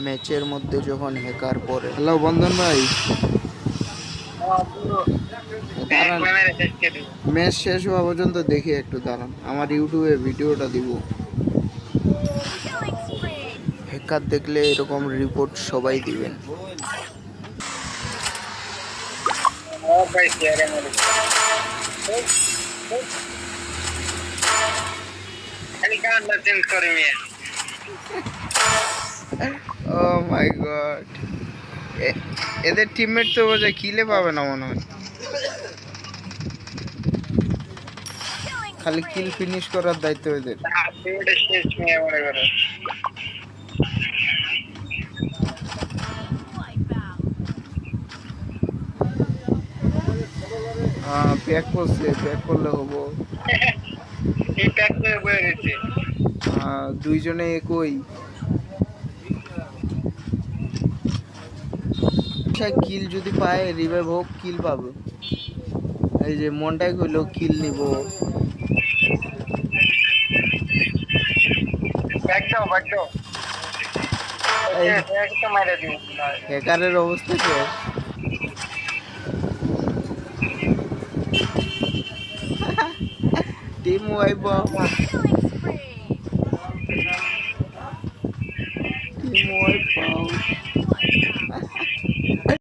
ম্যাচের মধ্যে যখন হ্যাকার পড়ে। হ্যালো বন্ধন ভাই, দাঁড়ান, ম্যাচ শেষ হওয়া পর্যন্ত দেখি একটু দাঁড়ান, আমার ইউটিউবে ভিডিওটা দিব। হ্যাকার দেখলে এরকম রিপোর্ট সবাই দিবেন। ও মাই গড, এদের টিমমেট তো বোঝায় কিলে পাবে না মনে হয়, খালি কিল ফিনিশ করার দায়িত্ব এদের। ব্যাক করছে, ব্যাক করলে হবো। দুইজনে একই। কিল যদি পায় রিভাইভ হোক, কিল পাবে। এই যে মনটাই কইলো কিল নিব। হ্যাকারের অবস্থা কে? Team wipe, team wipe.